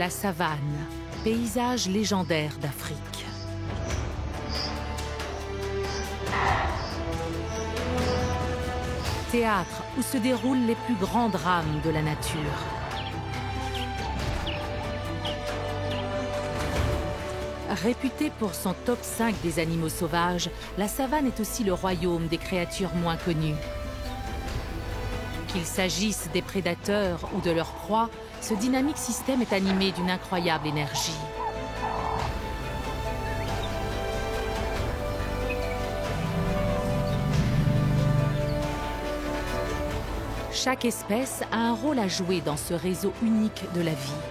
La savane, paysage légendaire d'Afrique. Théâtre où se déroulent les plus grands drames de la nature. Réputée pour son top 5 des animaux sauvages, la savane est aussi le royaume des créatures moins connues. Qu'il s'agisse des prédateurs ou de leurs proies, ce dynamique système est animé d'une incroyable énergie. Chaque espèce a un rôle à jouer dans ce réseau unique de la vie.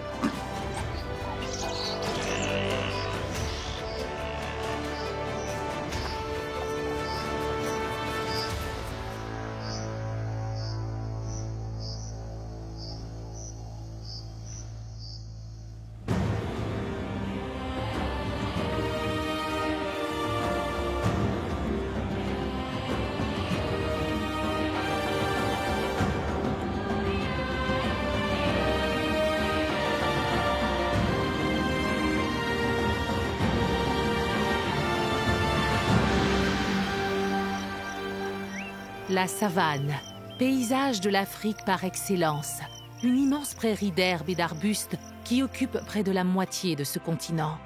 La savane, paysage de l'Afrique par excellence, une immense prairie d'herbes et d'arbustes qui occupe près de la moitié de ce continent.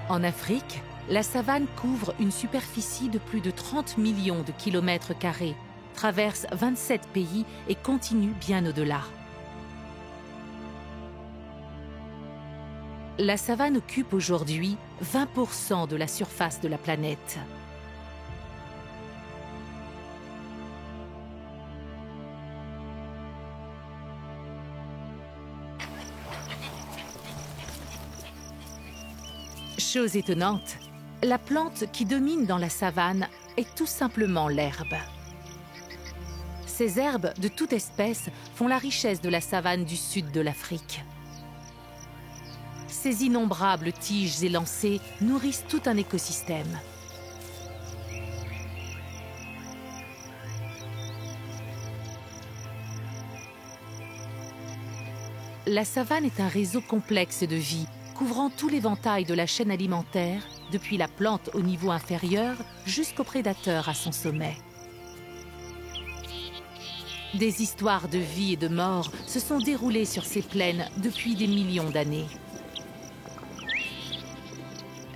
En Afrique, la savane couvre une superficie de plus de 30 millions de kilomètres carrés, traverse 27 pays et continue bien au-delà. La savane occupe aujourd'hui 20% de la surface de la planète. Chose étonnante, la plante qui domine dans la savane est tout simplement l'herbe. Ces herbes de toute espèce font la richesse de la savane du sud de l'Afrique. Ces innombrables tiges élancées nourrissent tout un écosystème. La savane est un réseau complexe de vie, couvrant tout l'éventail de la chaîne alimentaire, depuis la plante au niveau inférieur jusqu'au prédateur à son sommet. Des histoires de vie et de mort se sont déroulées sur ces plaines depuis des millions d'années.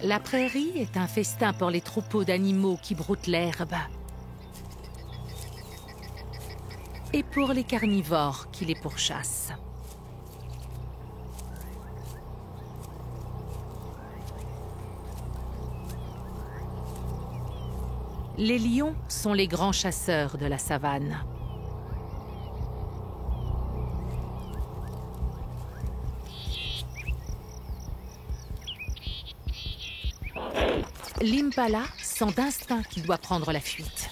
La prairie est un festin pour les troupeaux d'animaux qui broutent l'herbe et pour les carnivores qui les pourchassent. Les lions sont les grands chasseurs de la savane. L'impala sent d'instinct qu'il doit prendre la fuite.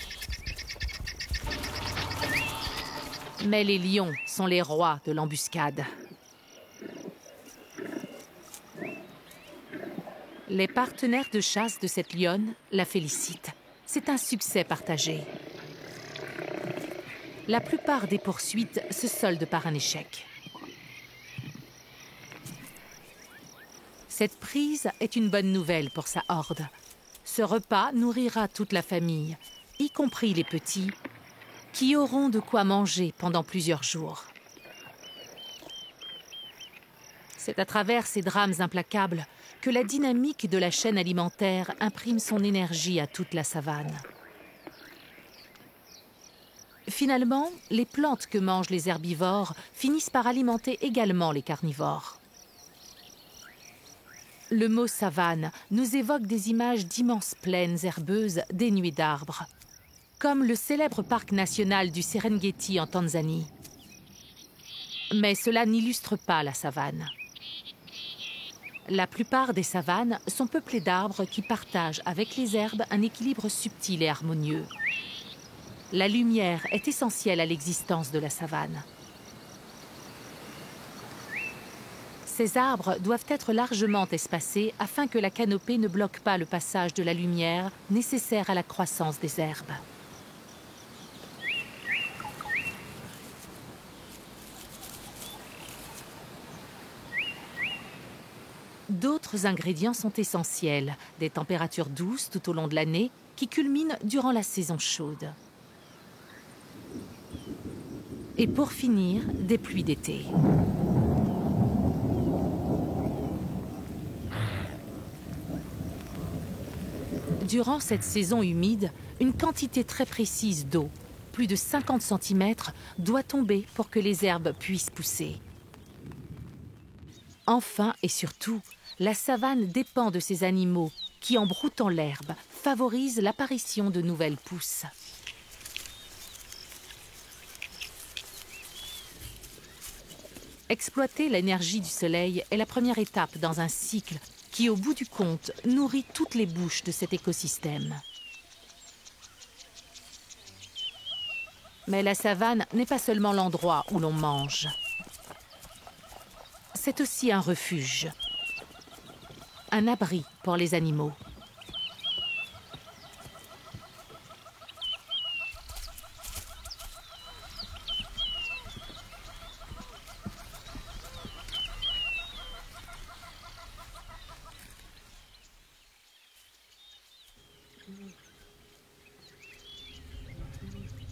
Mais les lions sont les rois de l'embuscade. Les partenaires de chasse de cette lionne la félicitent. C'est un succès partagé. La plupart des poursuites se soldent par un échec. Cette prise est une bonne nouvelle pour sa horde. Ce repas nourrira toute la famille, y compris les petits, qui auront de quoi manger pendant plusieurs jours. C'est à travers ces drames implacables que la dynamique de la chaîne alimentaire imprime son énergie à toute la savane. Finalement, les plantes que mangent les herbivores finissent par alimenter également les carnivores. Le mot savane nous évoque des images d'immenses plaines herbeuses dénuées d'arbres, comme le célèbre parc national du Serengeti en Tanzanie. Mais cela n'illustre pas la savane. La plupart des savanes sont peuplées d'arbres qui partagent avec les herbes un équilibre subtil et harmonieux. La lumière est essentielle à l'existence de la savane. Ces arbres doivent être largement espacés afin que la canopée ne bloque pas le passage de la lumière nécessaire à la croissance des herbes. D'autres ingrédients sont essentiels, des températures douces tout au long de l'année qui culminent durant la saison chaude. Et pour finir, des pluies d'été. Durant cette saison humide, une quantité très précise d'eau, plus de 50 cm, doit tomber pour que les herbes puissent pousser. Enfin et surtout, la savane dépend de ces animaux qui, en broutant l'herbe, favorisent l'apparition de nouvelles pousses. Exploiter l'énergie du soleil est la première étape dans un cycle qui, au bout du compte, nourrit toutes les bouches de cet écosystème. Mais la savane n'est pas seulement l'endroit où l'on mange. C'est aussi un refuge, un abri pour les animaux.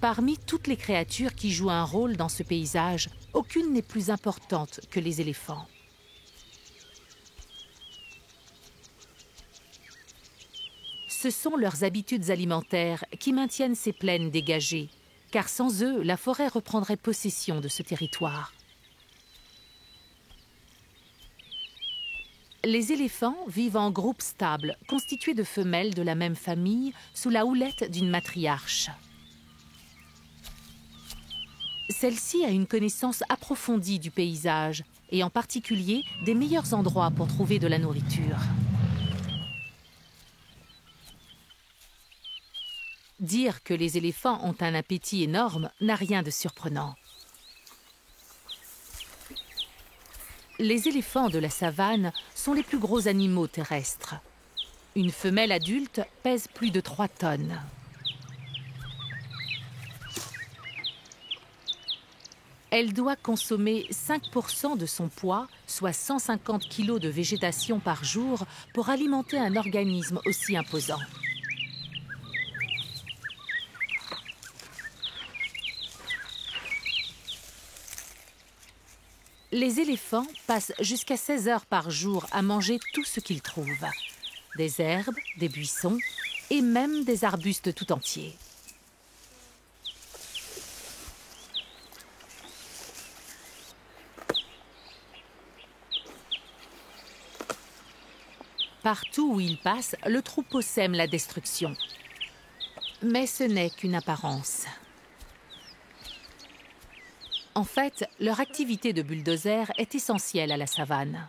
Parmi toutes les créatures qui jouent un rôle dans ce paysage, aucune n'est plus importante que les éléphants. Ce sont leurs habitudes alimentaires qui maintiennent ces plaines dégagées, car sans eux, la forêt reprendrait possession de ce territoire. Les éléphants vivent en groupes stables, constitués de femelles de la même famille, sous la houlette d'une matriarche. Celle-ci a une connaissance approfondie du paysage, et en particulier des meilleurs endroits pour trouver de la nourriture. Dire que les éléphants ont un appétit énorme n'a rien de surprenant. Les éléphants de la savane sont les plus gros animaux terrestres. Une femelle adulte pèse plus de 3 tonnes. Elle doit consommer 5% de son poids, soit 150 kg de végétation par jour, pour alimenter un organisme aussi imposant. Les éléphants passent jusqu'à 16 heures par jour à manger tout ce qu'ils trouvent. Des herbes, des buissons et même des arbustes tout entiers. Partout où ils passent, le troupeau sème la destruction. Mais ce n'est qu'une apparence. En fait, leur activité de bulldozer est essentielle à la savane.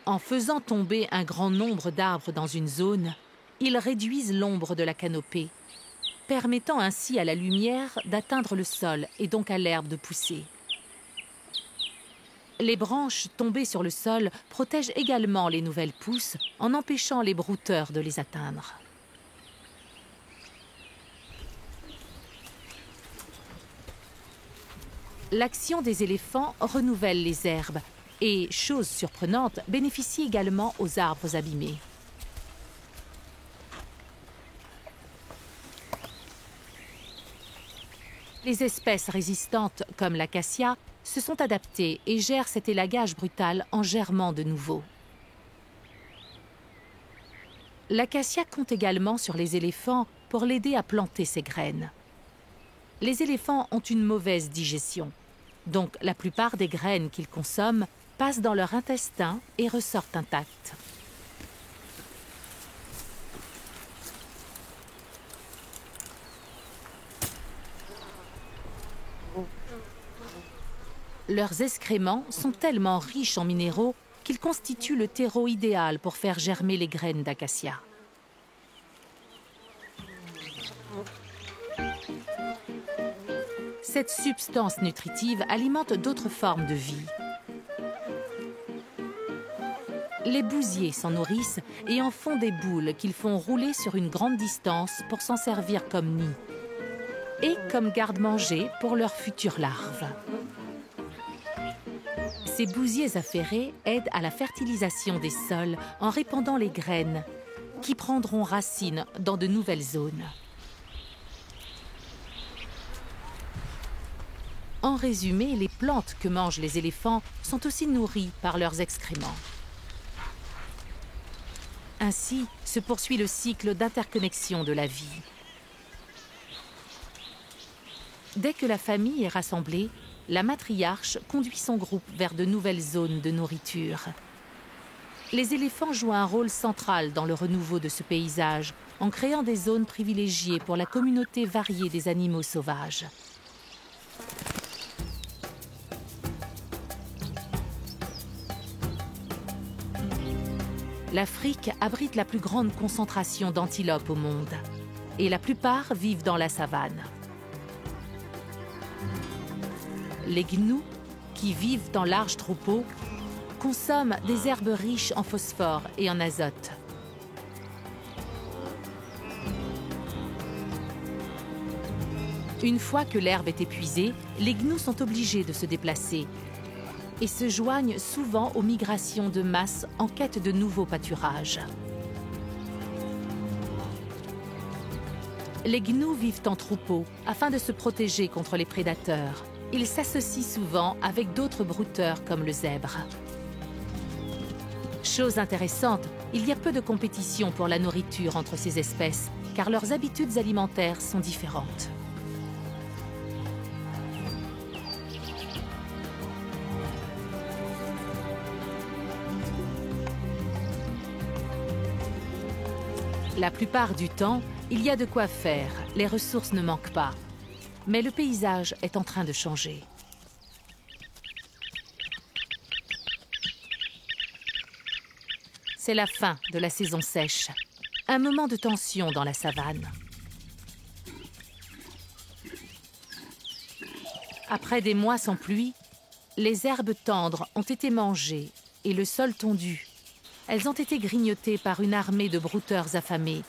En faisant tomber un grand nombre d'arbres dans une zone, ils réduisent l'ombre de la canopée, permettant ainsi à la lumière d'atteindre le sol et donc à l'herbe de pousser. Les branches tombées sur le sol protègent également les nouvelles pousses en empêchant les brouteurs de les atteindre. L'action des éléphants renouvelle les herbes et, chose surprenante, bénéficie également aux arbres abîmés. Les espèces résistantes, comme l'acacia, se sont adaptées et gèrent cet élagage brutal en germant de nouveau. L'acacia compte également sur les éléphants pour l'aider à planter ses graines. Les éléphants ont une mauvaise digestion, donc la plupart des graines qu'ils consomment passent dans leur intestin et ressortent intactes. Leurs excréments sont tellement riches en minéraux qu'ils constituent le terreau idéal pour faire germer les graines d'acacia. Cette substance nutritive alimente d'autres formes de vie. Les bousiers s'en nourrissent et en font des boules qu'ils font rouler sur une grande distance pour s'en servir comme nid et comme garde-manger pour leurs futures larves. Ces bousiers affairés aident à la fertilisation des sols en répandant les graines qui prendront racine dans de nouvelles zones. En résumé, les plantes que mangent les éléphants sont aussi nourries par leurs excréments. Ainsi se poursuit le cycle d'interconnexion de la vie. Dès que la famille est rassemblée, la matriarche conduit son groupe vers de nouvelles zones de nourriture. Les éléphants jouent un rôle central dans le renouveau de ce paysage, en créant des zones privilégiées pour la communauté variée des animaux sauvages. L'Afrique abrite la plus grande concentration d'antilopes au monde, et la plupart vivent dans la savane. Les gnous, qui vivent dans larges troupeaux, consomment des herbes riches en phosphore et en azote. Une fois que l'herbe est épuisée, les gnous sont obligés de se déplacer et se joignent souvent aux migrations de masse en quête de nouveaux pâturages. Les gnous vivent en troupeau afin de se protéger contre les prédateurs. Ils s'associent souvent avec d'autres brouteurs comme le zèbre. Chose intéressante, il y a peu de compétition pour la nourriture entre ces espèces, car leurs habitudes alimentaires sont différentes. La plupart du temps, il y a de quoi faire, les ressources ne manquent pas. Mais le paysage est en train de changer. C'est la fin de la saison sèche, un moment de tension dans la savane. Après des mois sans pluie, les herbes tendres ont été mangées et le sol tondu. Elles ont été grignotées par une armée de brouteurs affamés,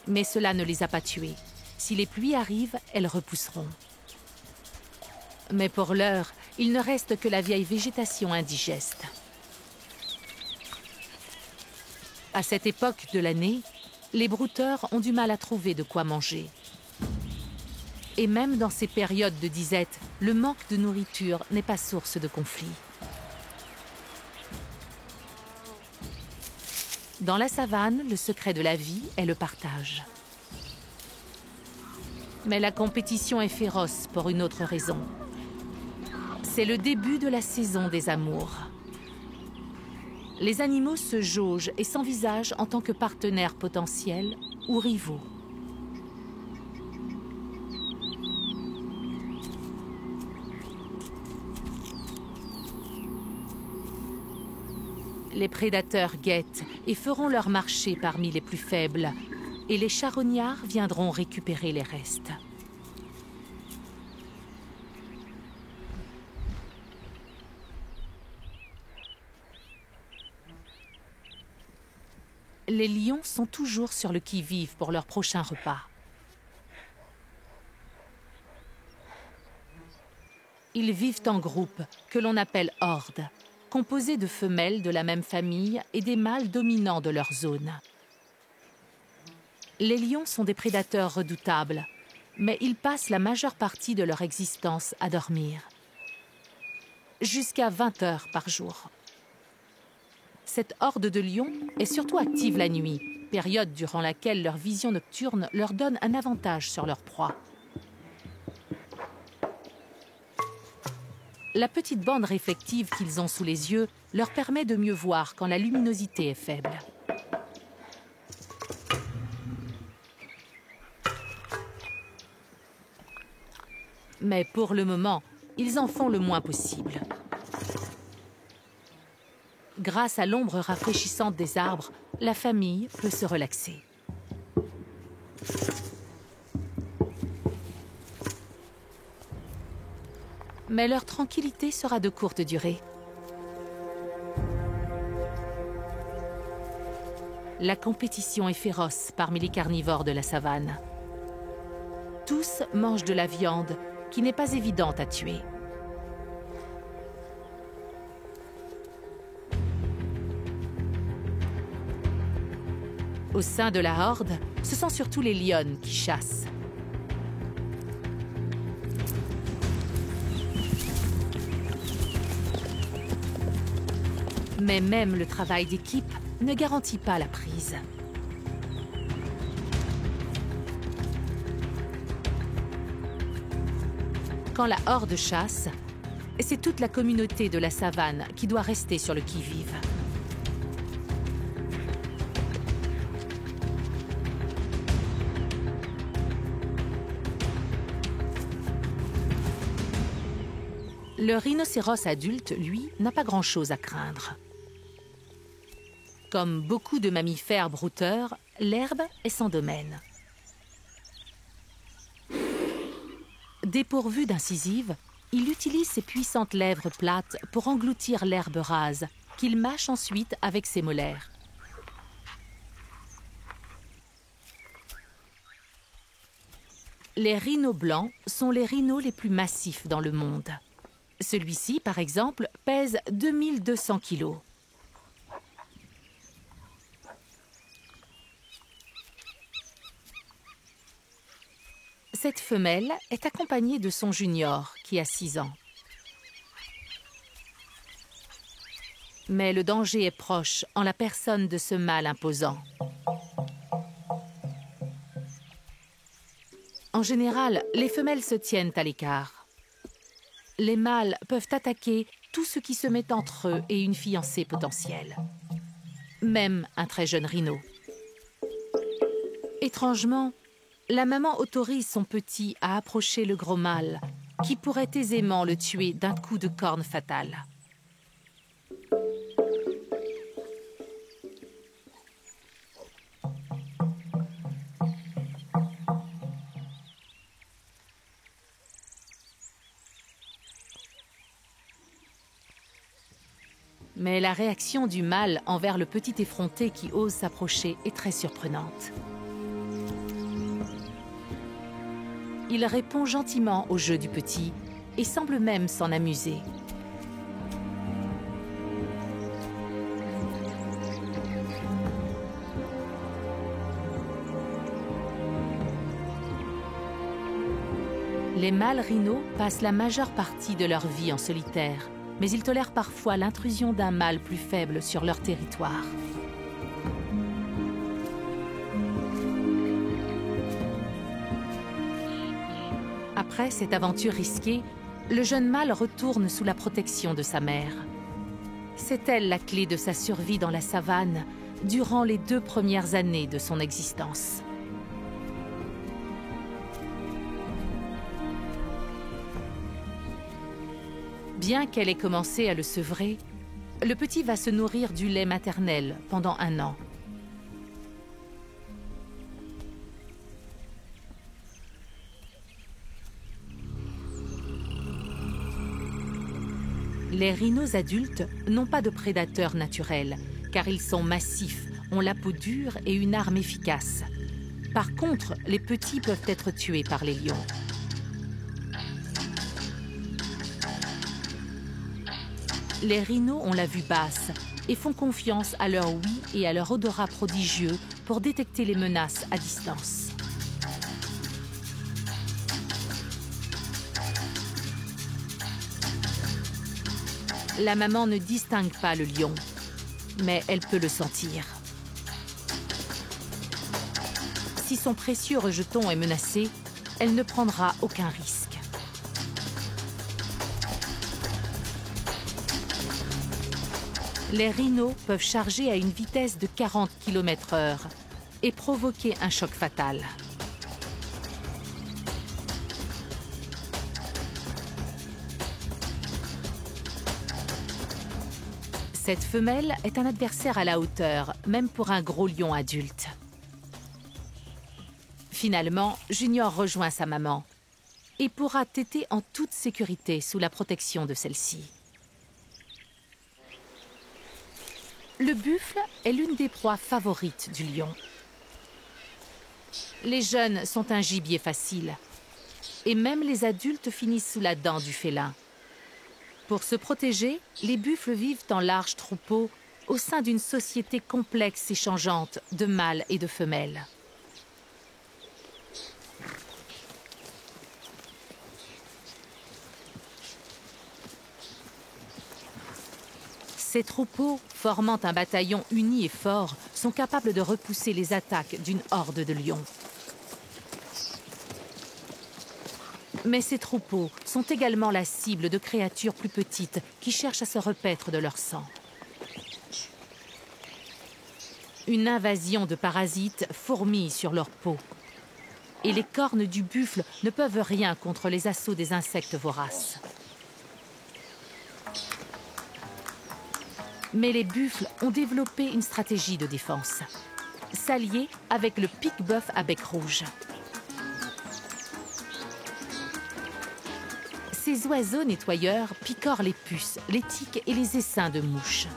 mais cela ne les a pas tuées. Si les pluies arrivent, elles repousseront. Mais pour l'heure, il ne reste que la vieille végétation indigeste. À cette époque de l'année, les brouteurs ont du mal à trouver de quoi manger. Et même dans ces périodes de disette, le manque de nourriture n'est pas source de conflit. Dans la savane, le secret de la vie est le partage. Mais la compétition est féroce pour une autre raison. C'est le début de la saison des amours. Les animaux se jaugent et s'envisagent en tant que partenaires potentiels ou rivaux. Les prédateurs guettent et feront leur marché parmi les plus faibles, et les charognards viendront récupérer les restes. Les lions sont toujours sur le qui-vive pour leur prochain repas. Ils vivent en groupe, que l'on appelle hordes, composés de femelles de la même famille et des mâles dominants de leur zone. Les lions sont des prédateurs redoutables, mais ils passent la majeure partie de leur existence à dormir. Jusqu'à 20 heures par jour. Cette horde de lions est surtout active la nuit, période durant laquelle leur vision nocturne leur donne un avantage sur leur proie. La petite bande réflective qu'ils ont sous les yeux leur permet de mieux voir quand la luminosité est faible. Mais pour le moment, ils en font le moins possible. Grâce à l'ombre rafraîchissante des arbres, la famille peut se relaxer. Mais leur tranquillité sera de courte durée. La compétition est féroce parmi les carnivores de la savane. Tous mangent de la viande qui n'est pas évidente à tuer. Au sein de la horde, ce sont surtout les lionnes qui chassent. Mais même le travail d'équipe ne garantit pas la prise. Quand la horde chasse, c'est toute la communauté de la savane qui doit rester sur le qui-vive. Le rhinocéros adulte, lui, n'a pas grand-chose à craindre. Comme beaucoup de mammifères brouteurs, l'herbe est son domaine. Dépourvu d'incisives, il utilise ses puissantes lèvres plates pour engloutir l'herbe rase, qu'il mâche ensuite avec ses molaires. Les rhinos blancs sont les rhinos les plus massifs dans le monde. Celui-ci, par exemple, pèse 2200 kilos. Cette femelle est accompagnée de son junior, qui a 6 ans. Mais le danger est proche en la personne de ce mâle imposant. En général, les femelles se tiennent à l'écart. Les mâles peuvent attaquer tout ce qui se met entre eux et une fiancée potentielle. Même un très jeune rhino. Étrangement, la maman autorise son petit à approcher le gros mâle, qui pourrait aisément le tuer d'un coup de corne fatal. Mais la réaction du mâle envers le petit effronté qui ose s'approcher est très surprenante. Il répond gentiment au jeu du petit et semble même s'en amuser. Les mâles rhinos passent la majeure partie de leur vie en solitaire, mais ils tolèrent parfois l'intrusion d'un mâle plus faible sur leur territoire. Après cette aventure risquée, le jeune mâle retourne sous la protection de sa mère. C'est elle la clé de sa survie dans la savane durant les 2 premières années de son existence. Bien qu'elle ait commencé à le sevrer, le petit va se nourrir du lait maternel pendant 1 an. Les rhinos adultes n'ont pas de prédateurs naturels, car ils sont massifs, ont la peau dure et une arme efficace. Par contre, les petits peuvent être tués par les lions. Les rhinos ont la vue basse et font confiance à leur ouïe et à leur odorat prodigieux pour détecter les menaces à distance. La maman ne distingue pas le lion, mais elle peut le sentir. Si son précieux rejeton est menacé, elle ne prendra aucun risque. Les rhinos peuvent charger à une vitesse de 40 km/h et provoquer un choc fatal. Cette femelle est un adversaire à la hauteur, même pour un gros lion adulte. Finalement, Junior rejoint sa maman et pourra téter en toute sécurité sous la protection de celle-ci. Le buffle est l'une des proies favorites du lion. Les jeunes sont un gibier facile et même les adultes finissent sous la dent du félin. Pour se protéger, les buffles vivent en larges troupeaux au sein d'une société complexe et changeante de mâles et de femelles. Ces troupeaux, formant un bataillon uni et fort, sont capables de repousser les attaques d'une horde de lions. Mais ces troupeaux sont également la cible de créatures plus petites qui cherchent à se repaître de leur sang. Une invasion de parasites fourmille sur leur peau. Et les cornes du buffle ne peuvent rien contre les assauts des insectes voraces. Mais les buffles ont développé une stratégie de défense. S'allier avec le pique-bœuf à bec rouge. Ces oiseaux nettoyeurs picorent les puces, les tiques et les essaims de mouches.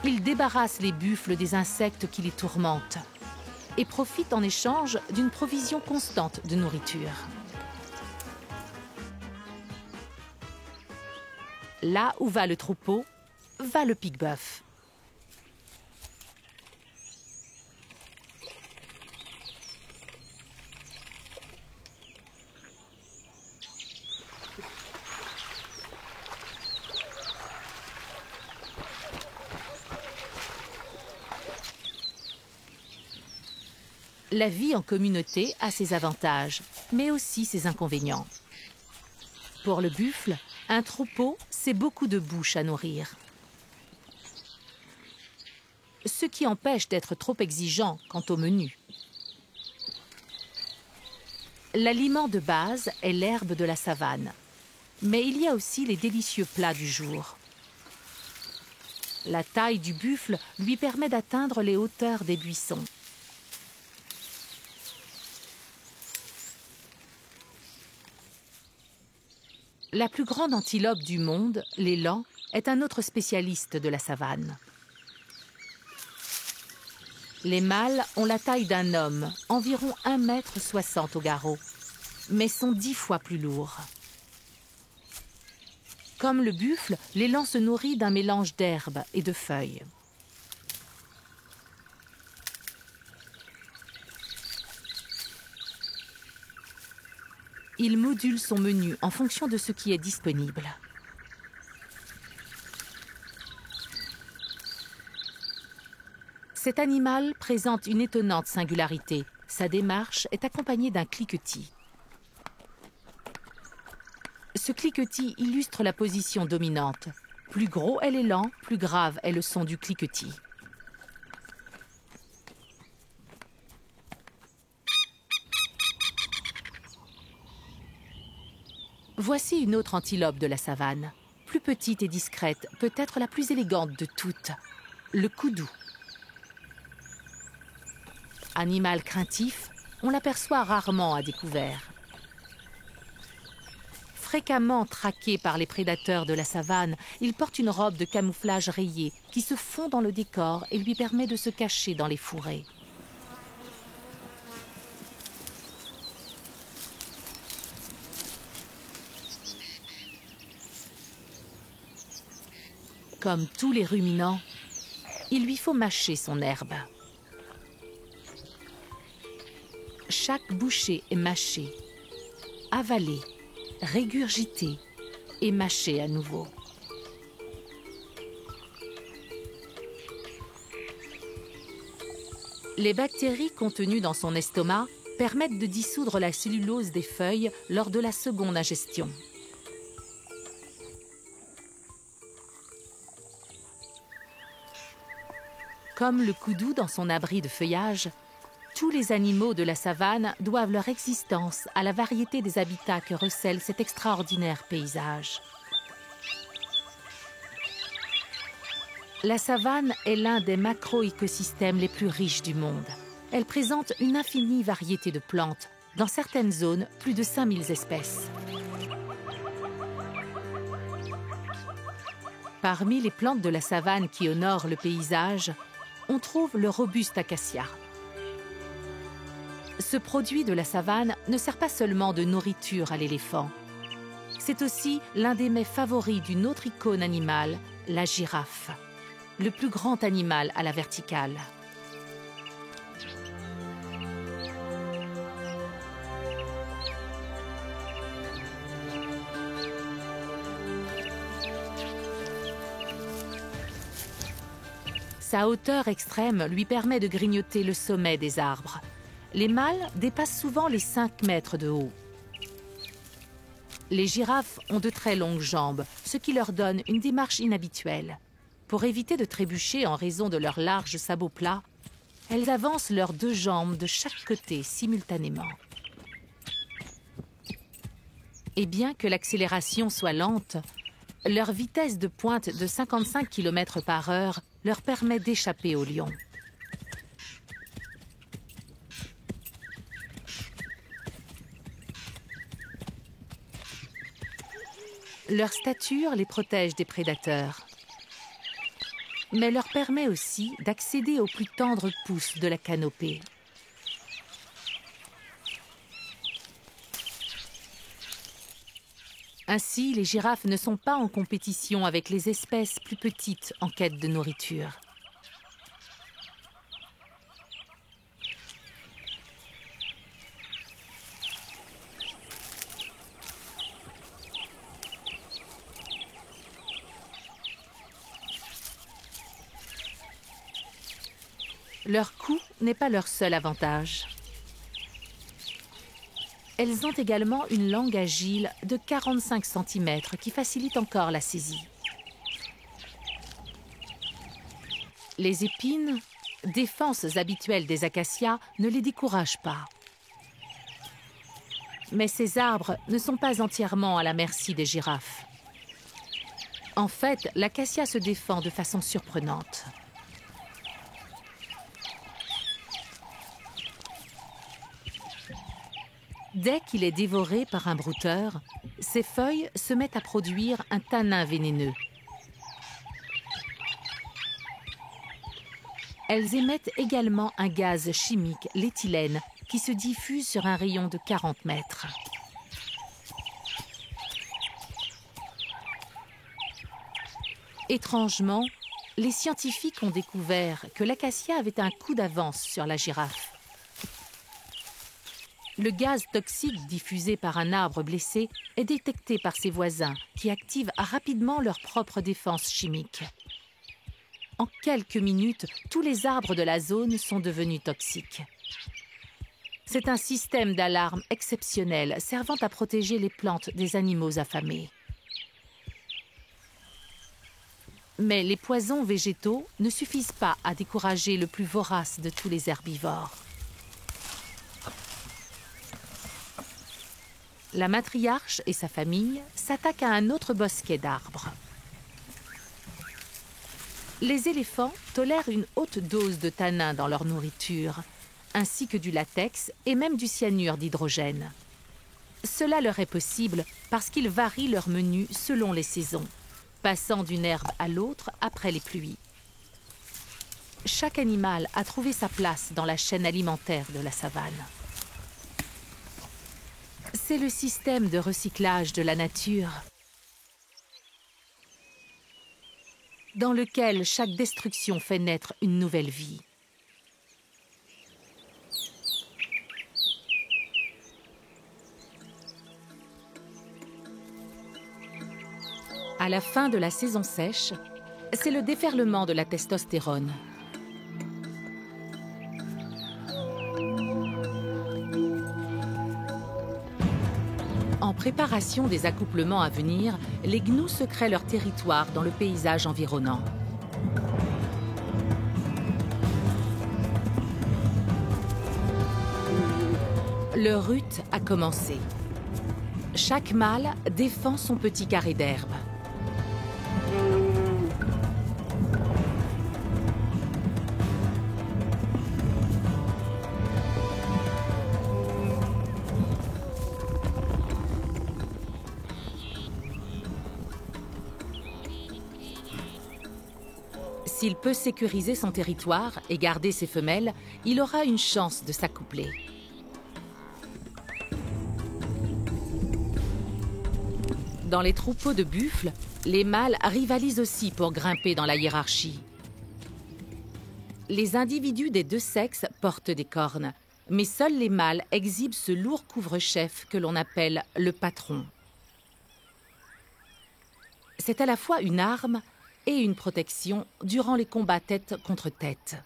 Ils débarrassent les buffles des insectes qui les tourmentent et profitent en échange d'une provision constante de nourriture. Là où va le troupeau, va le pique-bœuf. La vie en communauté a ses avantages, mais aussi ses inconvénients. Pour le buffle, un troupeau, c'est beaucoup de bouches à nourrir. Ce qui empêche d'être trop exigeant quant au menu. L'aliment de base est l'herbe de la savane, mais il y a aussi les délicieux plats du jour. La taille du buffle lui permet d'atteindre les hauteurs des buissons. La plus grande antilope du monde, l'élan, est un autre spécialiste de la savane. Les mâles ont la taille d'un homme, environ 1,60 m au garrot, mais sont 10 fois plus lourds. Comme le buffle, l'élan se nourrit d'un mélange d'herbes et de feuilles. Il module son menu en fonction de ce qui est disponible. Cet animal présente une étonnante singularité. Sa démarche est accompagnée d'un cliquetis. Ce cliquetis illustre la position dominante. Plus gros est l'élan, plus grave est le son du cliquetis. Voici une autre antilope de la savane. Plus petite et discrète, peut-être la plus élégante de toutes, le koudou. Animal craintif, on l'aperçoit rarement à découvert. Fréquemment traqué par les prédateurs de la savane, il porte une robe de camouflage rayée qui se fond dans le décor et lui permet de se cacher dans les fourrés. Comme tous les ruminants, il lui faut mâcher son herbe. Chaque bouchée est mâchée, avalée, régurgitée et mâchée à nouveau. Les bactéries contenues dans son estomac permettent de dissoudre la cellulose des feuilles lors de la seconde ingestion. Comme le koudou dans son abri de feuillage, tous les animaux de la savane doivent leur existence à la variété des habitats que recèle cet extraordinaire paysage. La savane est l'un des macro-écosystèmes les plus riches du monde. Elle présente une infinie variété de plantes, dans certaines zones, plus de 5000 espèces. Parmi les plantes de la savane qui honorent le paysage, on trouve le robuste acacia. Ce produit de la savane ne sert pas seulement de nourriture à l'éléphant. C'est aussi l'un des mets favoris d'une autre icône animale, la girafe, le plus grand animal à la verticale. Sa hauteur extrême lui permet de grignoter le sommet des arbres. Les mâles dépassent souvent les 5 mètres de haut. Les girafes ont de très longues jambes, ce qui leur donne une démarche inhabituelle. Pour éviter de trébucher en raison de leurs larges sabots plats, elles avancent leurs 2 jambes de chaque côté simultanément. Et bien que l'accélération soit lente, leur vitesse de pointe de 55 km/h leur permet d'échapper aux lions. Leur stature les protège des prédateurs, mais leur permet aussi d'accéder aux plus tendres pousses de la canopée. Ainsi, les girafes ne sont pas en compétition avec les espèces plus petites en quête de nourriture. Leur cou n'est pas leur seul avantage. Elles ont également une langue agile de 45 cm qui facilite encore la saisie. Les épines, défenses habituelles des acacias, ne les découragent pas. Mais ces arbres ne sont pas entièrement à la merci des girafes. En fait, l'acacia se défend de façon surprenante. Dès qu'il est dévoré par un brouteur, ses feuilles se mettent à produire un tanin vénéneux. Elles émettent également un gaz chimique, l'éthylène, qui se diffuse sur un rayon de 40 mètres. Étrangement, les scientifiques ont découvert que l'acacia avait un coup d'avance sur la girafe. Le gaz toxique diffusé par un arbre blessé est détecté par ses voisins qui activent rapidement leur propre défense chimique. En quelques minutes, tous les arbres de la zone sont devenus toxiques. C'est un système d'alarme exceptionnel servant à protéger les plantes des animaux affamés. Mais les poisons végétaux ne suffisent pas à décourager le plus vorace de tous les herbivores. La matriarche et sa famille s'attaquent à un autre bosquet d'arbres. Les éléphants tolèrent une haute dose de tanin dans leur nourriture, ainsi que du latex et même du cyanure d'hydrogène. Cela leur est possible parce qu'ils varient leur menu selon les saisons, passant d'une herbe à l'autre après les pluies. Chaque animal a trouvé sa place dans la chaîne alimentaire de la savane. C'est le système de recyclage de la nature, dans lequel chaque destruction fait naître une nouvelle vie. À la fin de la saison sèche, c'est le déferlement de la testostérone. En préparation des accouplements à venir, les gnous se créent leur territoire dans le paysage environnant. Le rut a commencé. Chaque mâle défend son petit carré d'herbe. S'il peut sécuriser son territoire et garder ses femelles, il aura une chance de s'accoupler. Dans les troupeaux de buffles, les mâles rivalisent aussi pour grimper dans la hiérarchie. Les individus des deux sexes portent des cornes, mais seuls les mâles exhibent ce lourd couvre-chef que l'on appelle le patron. C'est à la fois une arme et une protection durant les combats tête contre tête.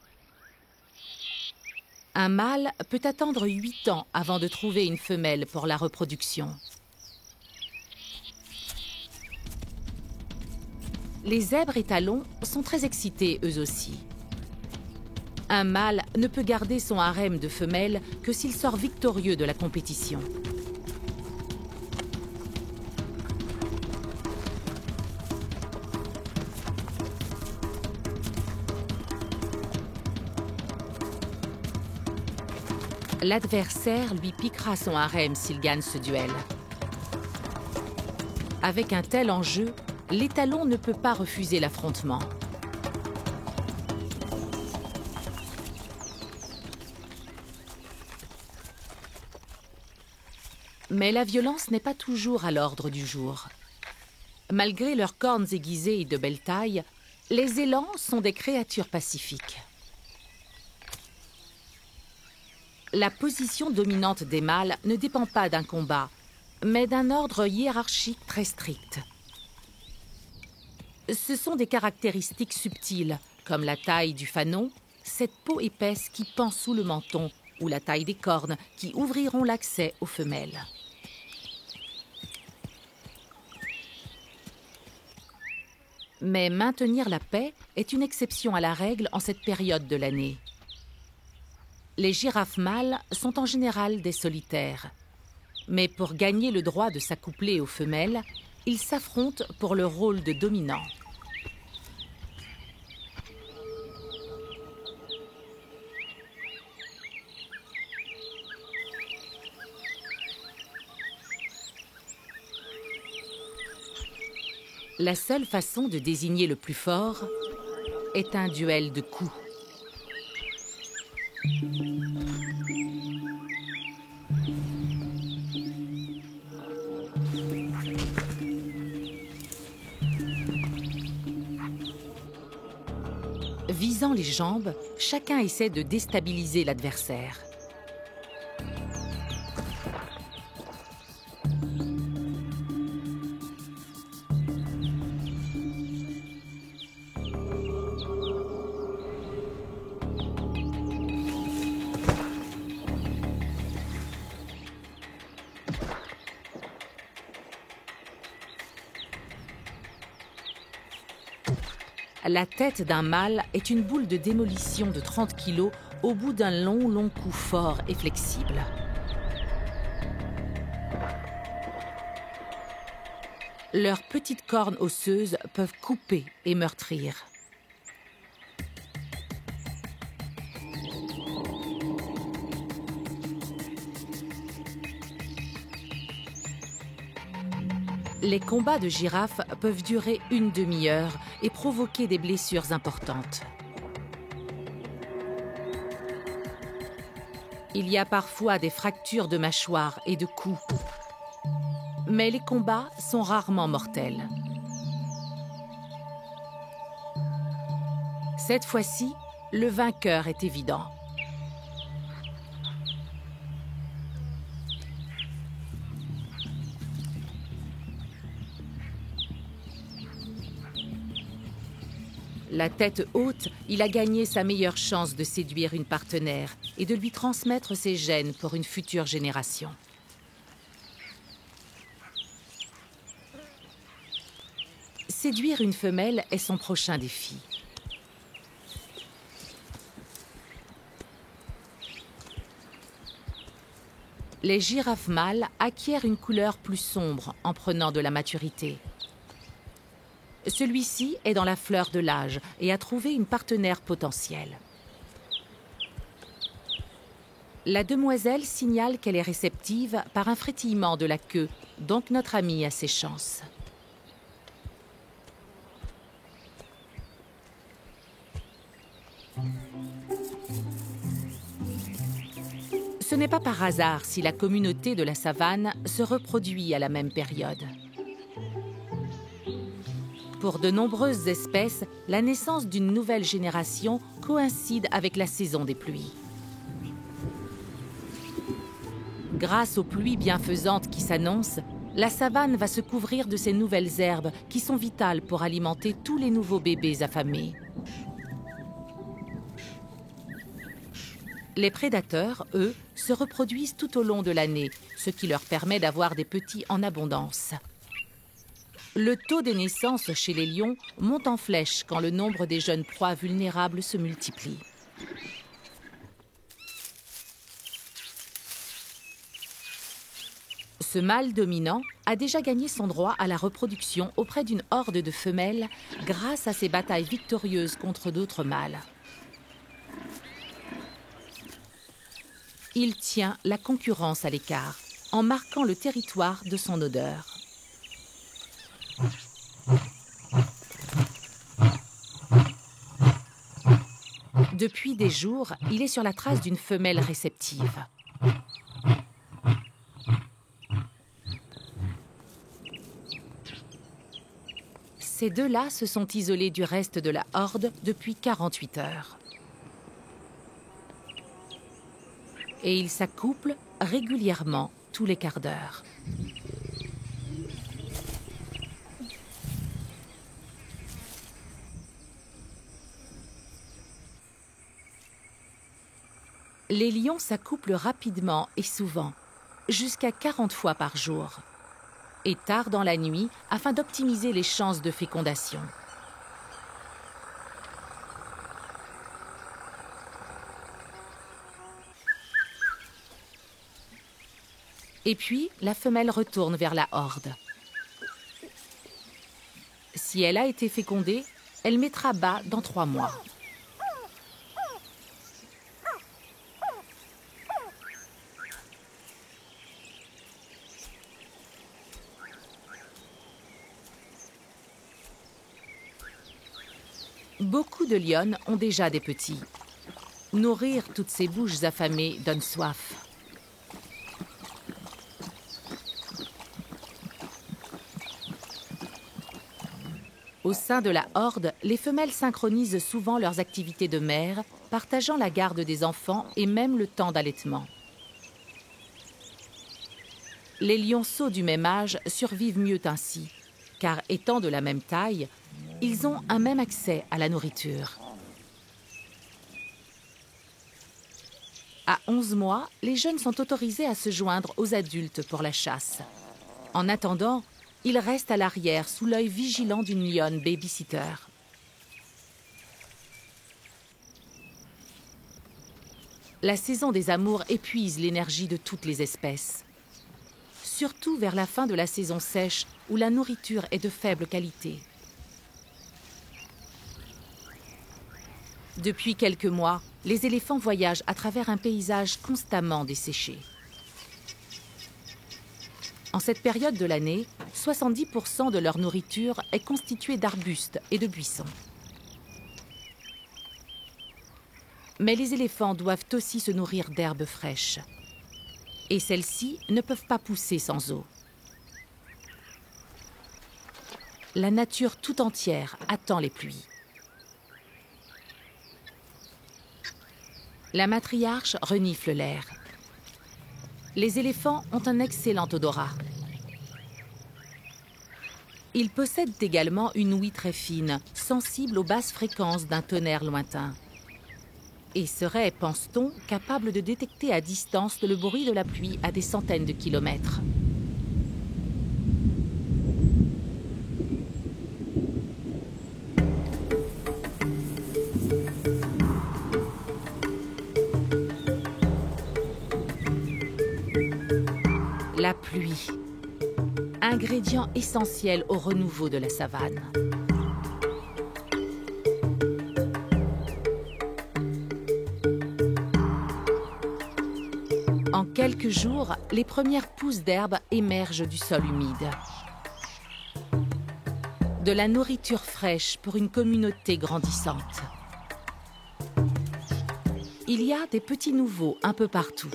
Un mâle peut attendre 8 ans avant de trouver une femelle pour la reproduction. Les zèbres étalons sont très excités eux aussi. Un mâle ne peut garder son harem de femelles que s'il sort victorieux de la compétition. L'adversaire lui piquera son harem s'il gagne ce duel. Avec un tel enjeu, l'étalon ne peut pas refuser l'affrontement. Mais la violence n'est pas toujours à l'ordre du jour. Malgré leurs cornes aiguisées et de belle taille, les élans sont des créatures pacifiques. La position dominante des mâles ne dépend pas d'un combat, mais d'un ordre hiérarchique très strict. Ce sont des caractéristiques subtiles, comme la taille du fanon, cette peau épaisse qui pend sous le menton, ou la taille des cornes qui ouvriront l'accès aux femelles. Mais maintenir la paix est une exception à la règle en cette période de l'année. Les girafes mâles sont en général des solitaires. Mais pour gagner le droit de s'accoupler aux femelles, ils s'affrontent pour le rôle de dominant. La seule façon de désigner le plus fort est un duel de coups. Visant les jambes, chacun essaie de déstabiliser l'adversaire. La tête d'un mâle est une boule de démolition de 30 kg au bout d'un long coup fort et flexible. Leurs petites cornes osseuses peuvent couper et meurtrir. Les combats de girafes peuvent durer une demi-heure et provoquer des blessures importantes. Il y a parfois des fractures de mâchoire et de cou. Mais les combats sont rarement mortels. Cette fois-ci, le vainqueur est évident. La tête haute, il a gagné sa meilleure chance de séduire une partenaire et de lui transmettre ses gènes pour une future génération. Séduire une femelle est son prochain défi. Les girafes mâles acquièrent une couleur plus sombre en prenant de la maturité. Celui-ci est dans la fleur de l'âge et a trouvé une partenaire potentielle. La demoiselle signale qu'elle est réceptive par un frétillement de la queue, donc notre amie a ses chances. Ce n'est pas par hasard si la communauté de la savane se reproduit à la même période. Pour de nombreuses espèces, la naissance d'une nouvelle génération coïncide avec la saison des pluies. Grâce aux pluies bienfaisantes qui s'annoncent, la savane va se couvrir de ces nouvelles herbes qui sont vitales pour alimenter tous les nouveaux bébés affamés. Les prédateurs, eux, se reproduisent tout au long de l'année, ce qui leur permet d'avoir des petits en abondance. Le taux des naissances chez les lions monte en flèche quand le nombre des jeunes proies vulnérables se multiplie. Ce mâle dominant a déjà gagné son droit à la reproduction auprès d'une horde de femelles grâce à ses batailles victorieuses contre d'autres mâles. Il tient la concurrence à l'écart en marquant le territoire de son odeur. Depuis des jours, il est sur la trace d'une femelle réceptive. Ces deux-là se sont isolés du reste de la horde depuis 48 heures. Et ils s'accouplent régulièrement tous les quarts d'heure. Les lions s'accouplent rapidement et souvent, jusqu'à 40 fois par jour, et tard dans la nuit afin d'optimiser les chances de fécondation. Et puis, la femelle retourne vers la horde. Si elle a été fécondée, elle mettra bas dans 3 mois. Beaucoup de lionnes ont déjà des petits. Nourrir toutes ces bouches affamées donne soif. Au sein de la horde, les femelles synchronisent souvent leurs activités de mère, partageant la garde des enfants et même le temps d'allaitement. Les lionceaux du même âge survivent mieux ainsi, car étant de la même taille, ils ont un même accès à la nourriture. À 11 mois, les jeunes sont autorisés à se joindre aux adultes pour la chasse. En attendant, ils restent à l'arrière sous l'œil vigilant d'une lionne babysitter. La saison des amours épuise l'énergie de toutes les espèces. Surtout vers la fin de la saison sèche où la nourriture est de faible qualité. Depuis quelques mois, les éléphants voyagent à travers un paysage constamment desséché. En cette période de l'année, 70% de leur nourriture est constituée d'arbustes et de buissons. Mais les éléphants doivent aussi se nourrir d'herbes fraîches. Et celles-ci ne peuvent pas pousser sans eau. La nature tout entière attend les pluies. La matriarche renifle l'air. Les éléphants ont un excellent odorat. Ils possèdent également une ouïe très fine, sensible aux basses fréquences d'un tonnerre lointain. Et seraient, pense-t-on, capables de détecter à distance le bruit de la pluie à des centaines de kilomètres. La pluie, ingrédient essentiel au renouveau de la savane. En quelques jours, les premières pousses d'herbe émergent du sol humide. De la nourriture fraîche pour une communauté grandissante. Il y a des petits nouveaux un peu partout.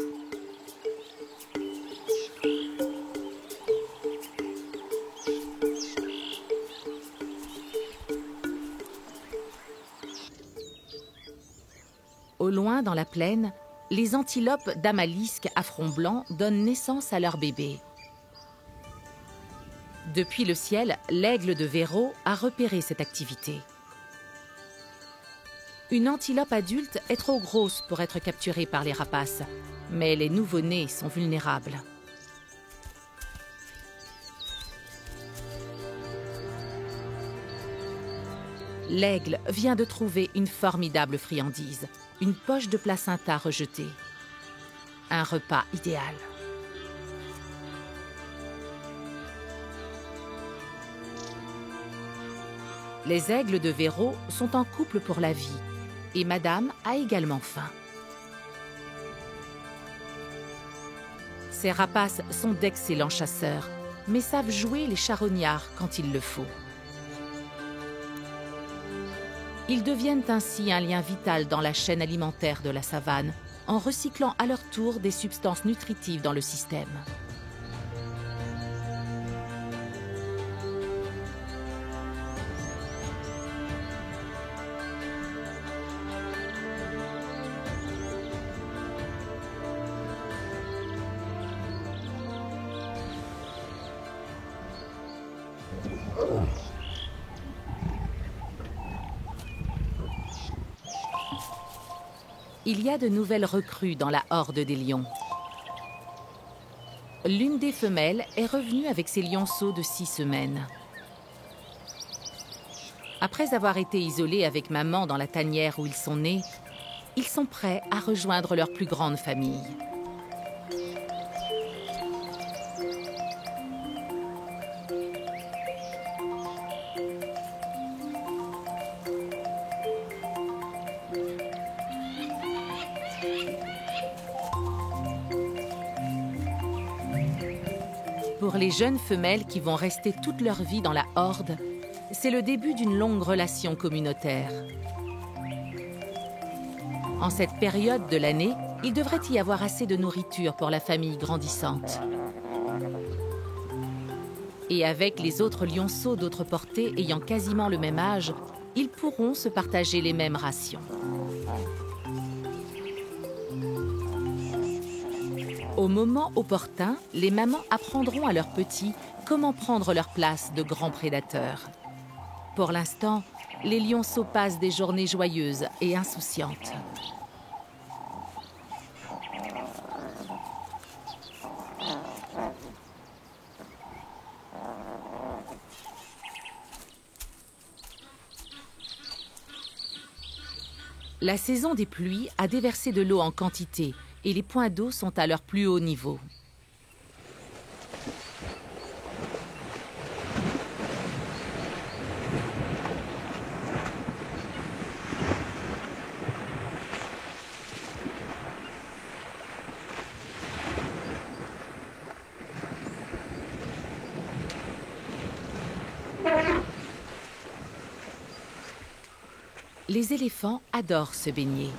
loin, dans la plaine, les antilopes damalisques à front blanc donnent naissance à leurs bébés. Depuis le ciel, l'aigle de Véro a repéré cette activité. Une antilope adulte est trop grosse pour être capturée par les rapaces, mais les nouveau-nés sont vulnérables. L'aigle vient de trouver une formidable friandise, une poche de placenta rejetée. Un repas idéal. Les aigles de Véro sont en couple pour la vie et Madame a également faim. Ces rapaces sont d'excellents chasseurs, mais savent jouer les charognards quand il le faut. Ils deviennent ainsi un lien vital dans la chaîne alimentaire de la savane, en recyclant à leur tour des substances nutritives dans le système. Il y a de nouvelles recrues dans la horde des lions. L'une des femelles est revenue avec ses lionceaux de 6 semaines. Après avoir été isolés avec maman dans la tanière où ils sont nés, ils sont prêts à rejoindre leur plus grande famille. Pour les jeunes femelles qui vont rester toute leur vie dans la horde, c'est le début d'une longue relation communautaire. En cette période de l'année, il devrait y avoir assez de nourriture pour la famille grandissante. Et avec les autres lionceaux d'autres portées ayant quasiment le même âge, ils pourront se partager les mêmes rations. Au moment opportun, les mamans apprendront à leurs petits comment prendre leur place de grands prédateurs. Pour l'instant, les lionceaux passent des journées joyeuses et insouciantes. La saison des pluies a déversé de l'eau en quantité et les points d'eau sont à leur plus haut niveau. Les éléphants adorent se baigner.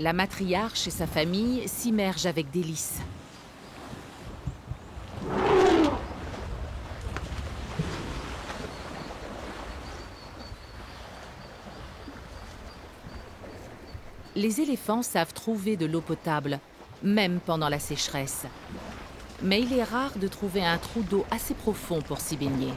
La matriarche et sa famille s'immergent avec délice. Les éléphants savent trouver de l'eau potable, même pendant la sécheresse. Mais il est rare de trouver un trou d'eau assez profond pour s'y baigner.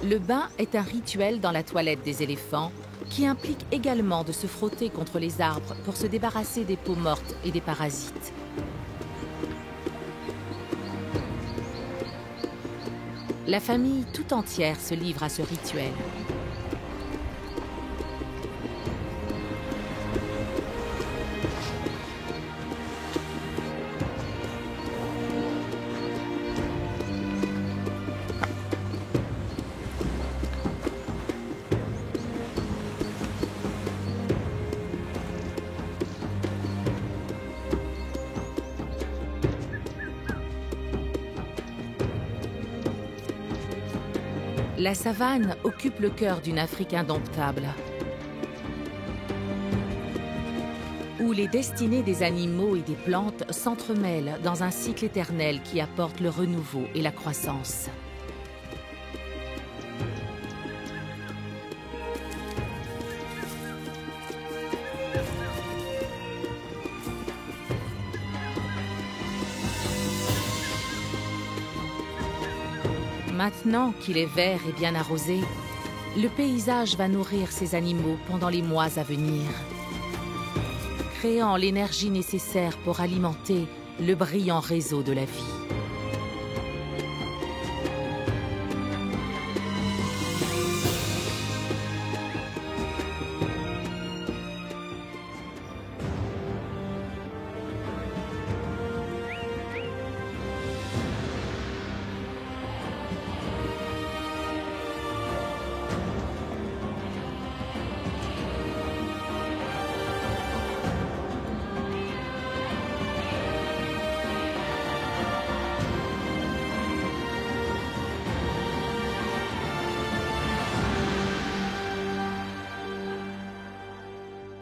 Le bain est un rituel dans la toilette des éléphants qui implique également de se frotter contre les arbres pour se débarrasser des peaux mortes et des parasites. La famille tout entière se livre à ce rituel. La savane occupe le cœur d'une Afrique indomptable. où les destinées des animaux et des plantes s'entremêlent dans un cycle éternel qui apporte le renouveau et la croissance. Maintenant qu'il est vert et bien arrosé, le paysage va nourrir ces animaux pendant les mois à venir, créant l'énergie nécessaire pour alimenter le brillant réseau de la vie.